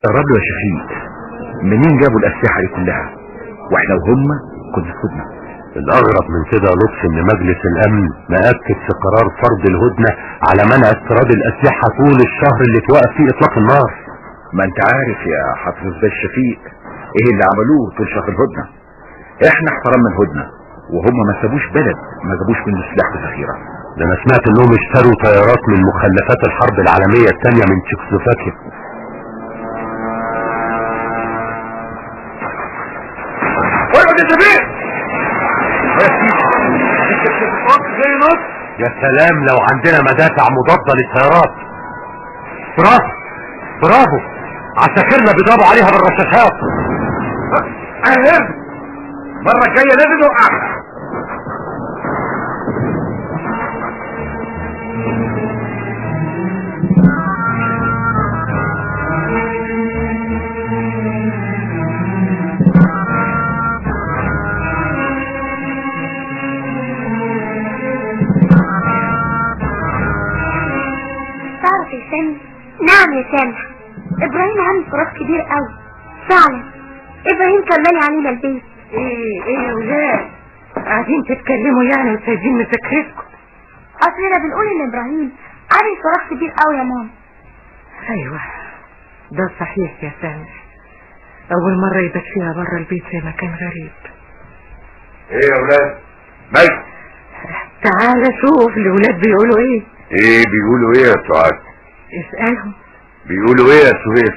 قرب له يا شفيق، منين جابوا الاسلحه دي كلها واحنا وهم كنا في هدنه؟ الاغرب من كده يا لطفي ان مجلس الامن مأكد في قرار فرض الهدنه على منع استيراد الاسلحه طول الشهر اللي توقف فيه اطلاق النار. ما انت عارف يا حافظ ده الشفيق ايه اللي عملوه طول شهر الهدنه. احنا احترمنا الهدنه وهم ما سابوش بلد ما جابوش منه سلاح وذخيره. ده انا سمعت انهم اشتروا طيارات من مخلفات الحرب العالميه الثانيه من تشيكوسلوفاكيا. يا سلام لو عندنا مدافع مضادة للطيارات. برافو برافو، عساكرنا بيضربوا عليها بالرشاشات. اهم المره الجايه لازم نوقعها. نعم يا سامح، ابراهيم عامل فراغ كبير قوي فعلا. ابراهيم كان مالي علينا البيت. ايه يا ولاد قاعدين تتكلموا يعني وسايبين مذاكرتكم؟ اصلنا بنقول ان ابراهيم عامل فراغ كبير قوي يا ماما. ايوه ده صحيح يا سامح، اول مرة يبات فيها بره البيت في مكان غريب. ايه يا ولاد مالك؟ تعال شوف الولاد بيقولوا ايه. ايه بيقولوا ايه يا سعاد؟ اسألهم. بيقولوا ايه يا سهير؟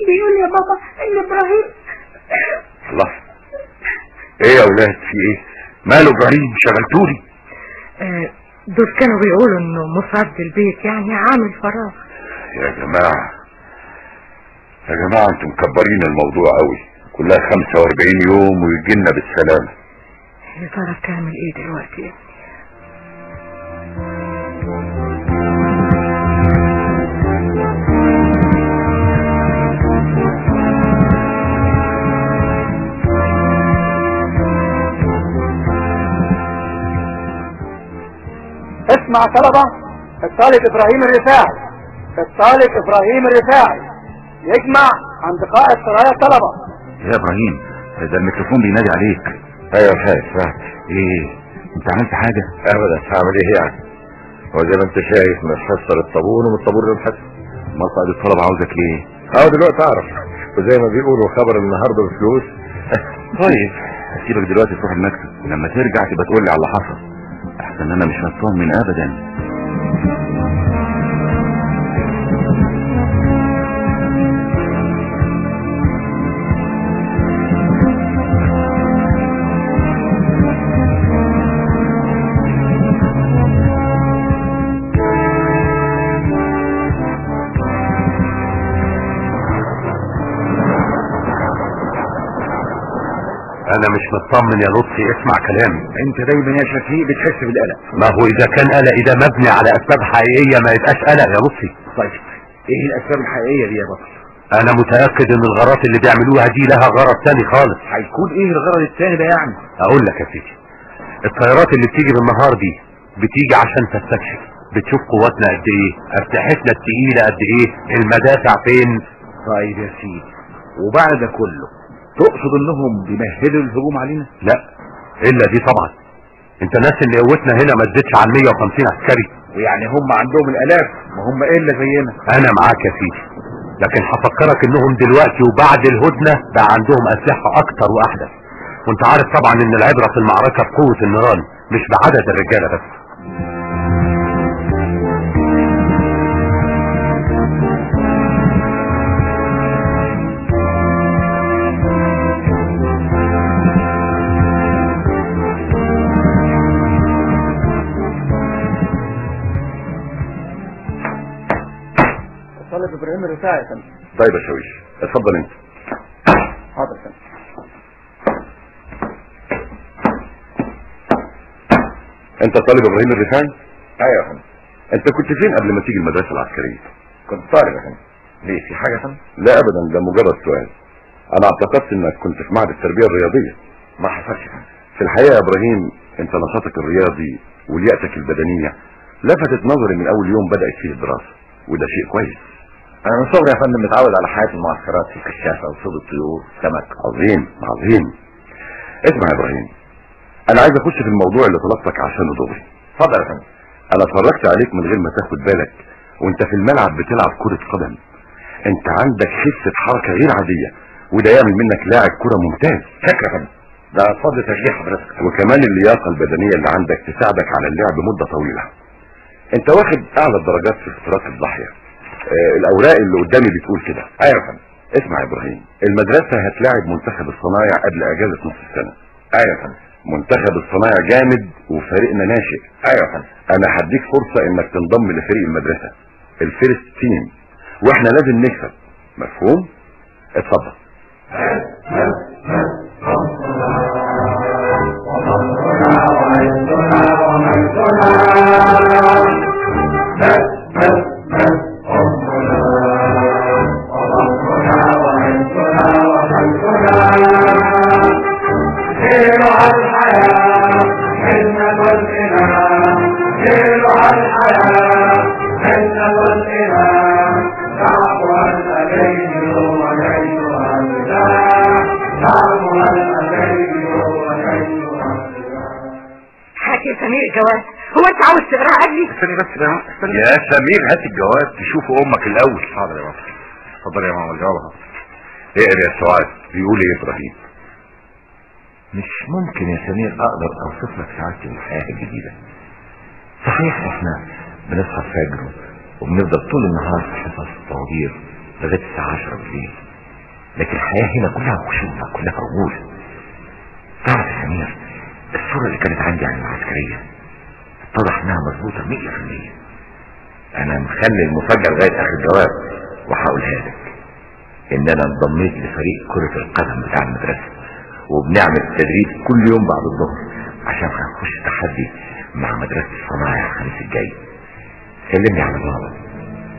بيقول يا بابا ان ابراهيم. الله، ايه يا ولاد في ايه؟ ماله ابراهيم؟ شغلتولي. دول كانوا بيقولوا انه مصاب البيت يعني عامل فراغ. يا جماعة انتم مكبرين الموضوع قوي، كلها 45 يوم ويجينا بالسلامة. يا ترى تعمل ايه دلوقتي يا ابني؟ اسمع طلبة، الطالب ابراهيم الرفاعي يجمع عند قائد سرايا الطلبة. يا ابراهيم ده الميكروفون بينادي عليك. ايوه فاهم. ايه انت عملت حاجة؟ ابدا، هعمل ايه يعني؟ هو زي ما انت شايف من الحصة للطابور ومن الطابور للحصة. امال قائد الطلبة عاوزك ليه؟ دلوقتي اعرف، وزي ما بيقولوا خبر النهارده بفلوس. طيب هسيبك دلوقتي تروح المكتب، ولما ترجع تبقى تقول لي على اللي حصل، احسن انا مش مطمن ابدا. انا مش مطمن يا لطفي، اسمع كلامي. انت دايما يا شفيق بتحس بالقلق. ما هو اذا كان قلقي ده مبني على اسباب حقيقية ما يبقاش قلق يا لطفي. طيب ايه الاسباب الحقيقية دي يا بطل؟ انا متأكد ان الغارات اللي بيعملوها دي لها غرض تاني خالص. هيكون ايه الغرض التاني ده يعني؟ اقول لك يا سيدي، الطيارات اللي بتيجي بالنهار دي بتيجي عشان تستكشف، بتشوف قواتنا قد ايه، اسلحتنا التقيلة قد ايه، المدافع فين. طيب يا سيدي، وبعد ده كله تقصد انهم بيمهدوا الهجوم علينا؟ لا الا دي طبعا. انت ناس اللي قوتنا هنا ما تزيدش عن 150 عسكري، ويعني هم عندهم الالاف، ما هم الا زينا. انا معاك يا سيدي، لكن هفكرك انهم دلوقتي وبعد الهدنة بقى عندهم اسلحة اكتر واحدث، وانت عارف طبعا ان العبرة في المعركة بقوة النيران مش بعدد الرجالة بس. الطالب ابراهيم الرفاعي يا فندم. طيب يا شويش، اتفضل انت. حاضر يا فندم. انت طالب ابراهيم الرفاعي؟ ايوه يا فندم. انت كنت فين قبل ما تيجي المدرسة العسكرية؟ كنت طالب يا فندم. ليه في حاجة يا فندم؟ لا ابدا، ده مجرد سؤال. انا اعتقدت انك كنت في معهد التربية الرياضية. ما حصلش يا فندم. في الحقيقة يا ابراهيم، انت نشاطك الرياضي ولياقتك البدنية لفتت نظري من اول يوم بدأت فيه الدراسة، وده شيء كويس. انا من صغري يا فندم متعود على حياه المعسكرات في الكشافه وصيد الطيور سمك. عظيم عظيم. اسمع يا ابراهيم، انا عايز اخش في الموضوع اللي طلبتك عشانه دغري. اتفضل يا فندم. انا اتفرجت عليك من غير ما تاخد بالك وانت في الملعب بتلعب كرة قدم. انت عندك حسة حركة غير عادية، وده يعمل منك لاعب كرة ممتاز. شكرا يا فندم، ده فضل تشجيع حضرتك. وكمان اللياقة البدنية اللي عندك تساعدك على اللعب مدة طويلة. انت واخد اعلى الدرجات في اختراق الضاحية. الاوراق اللي قدامي بتقول كده. ايوه يا فندم. اسمع يا ابراهيم، المدرسة هتلاعب منتخب الصنايع قبل اجازة نص السنة. ايوه يا فندم. منتخب الصنايع جامد وفريقنا ناشئ. ايوه يا فندم. انا هديك فرصة انك تنضم لفريق المدرسة الفيرست تيم، واحنا لازم نكسب. مفهوم؟ اتفضل. هات يا سمير الجواز. هو انت عاوز تقراها قبلي؟ استني بس يا سمير هات الجواب تشوف امك الاول. حاضر يا بابا. اتفضل يا ماما الجواب اهو. اقرا يا سعاد. بيقول ايه ابراهيم؟ مش ممكن يا سمير اقدر اوصف لك سعادتي الحياه الجديده. صحيح احنا بنصحى الفجر وبنفضل طول النهار في حصص الطوابير لغايه الساعه 10 بالليل، لكن الحياه هنا كلها خشوع، كلها رجوله. تعرف يا سمير، الصوره اللي كانت عندي عن العسكريه اتضح انها مظبوطه 100%. انا مخلي المفاجاه لغايه اخر الجواب وهقولها لك. ان انا انضميت لفريق كره القدم بتاع المدرسه، وبنعمل تدريب كل يوم بعد الظهر عشان هنخش تحدي مع مدرسه الصنايع الخميس الجاي. سلمني على بابا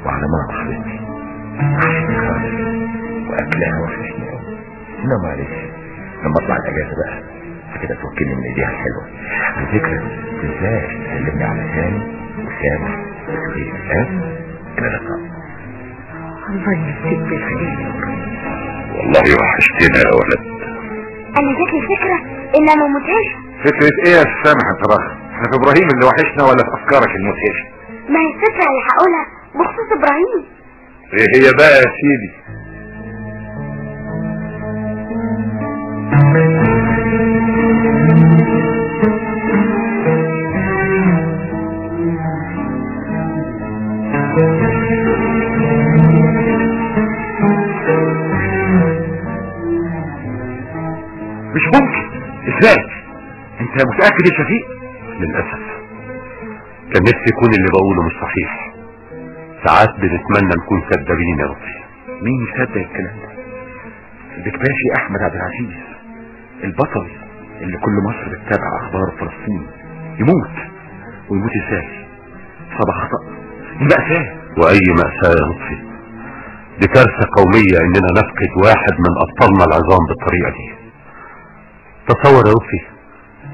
وعلى ماما حبيبتي عشان خالص واكلها وحشني قوي. لا معلش، لما اطلع الاجازه بقى هكده توكلني من ايديها الحلوه. على فكره متنساش تسلمني على سامي وسامح وسهير. الى اللقاء. الله يمسيك بالخير. والله وحشتنا يا ولد. انا جات لي فكره ان انا مدهش. فكره ايه يا سامح انت راخر؟ احنا في ابراهيم اللي وحشنا ولا في افكارك المدهشه؟ ما هي الفكره اللي هقولها بخصوص ابراهيم. ايه هي بقى يا سيدي؟ مش ممكن. ازاي؟ انت متاكد يا شفيق؟ للاسف كان نفسي يكون اللي بقوله مش صحيح. ساعات بنتمنى نكون كدابين يا ربي. مين يصدق الكلام ده؟ البكباشي احمد عبد العزيز البطل اللي كل مصر بتتابع اخبار فلسطين يموت. ويموت ازاي؟ صبا خطأ. دي مأساة. واي مأساة يا لطفي. دي كارثة قومية اننا نفقد واحد من ابطالنا العظام بالطريقة دي. تصور يا لطفي،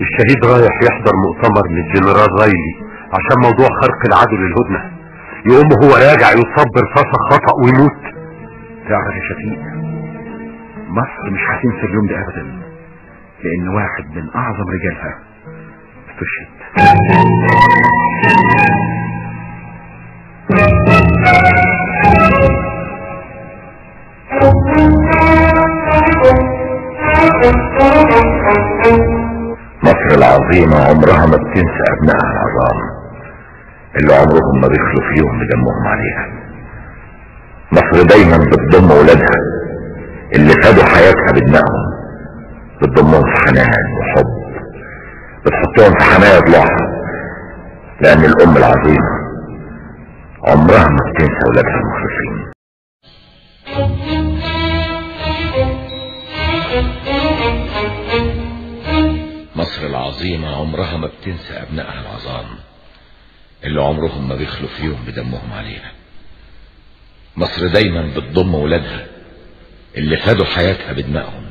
الشهيد رايح يحضر مؤتمر للجنرال رايلي عشان موضوع خرق العدو للهدنة، يقوم هو راجع يصاب برصاصة خطأ ويموت. تعرف يا شفيق، مصر مش هتنسى اليوم ده ابدا، لان واحد من اعظم رجالها استشهد. مصر العظيمة عمرها ما بتنسى ابنائها العظام اللي عمرهم ما بيخلوا فيهم بدمهم عليها. مصر دايما بتضم ولادها اللي فادوا حياتها بدمائهم، بتضمهم في حنان وحب، بتحطهم في حماية ضلوعها، لان الام العظيمة عمرها ما بتنسى ولادها المخلصين. مصر العظيمة عمرها ما بتنسى ابنائها العظام اللي عمرهم ما بيخلوا فيهم بدمهم عليها. مصر دايما بتضم ولادها اللي فادوا حياتها بدمائهم،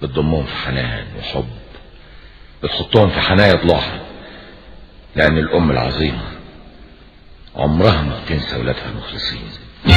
بتضمهم في حنان وحب، بتحطهم في حنايا ضلوعها، لان الام العظيمة عمرها ما بتنسى ولادها المخلصين.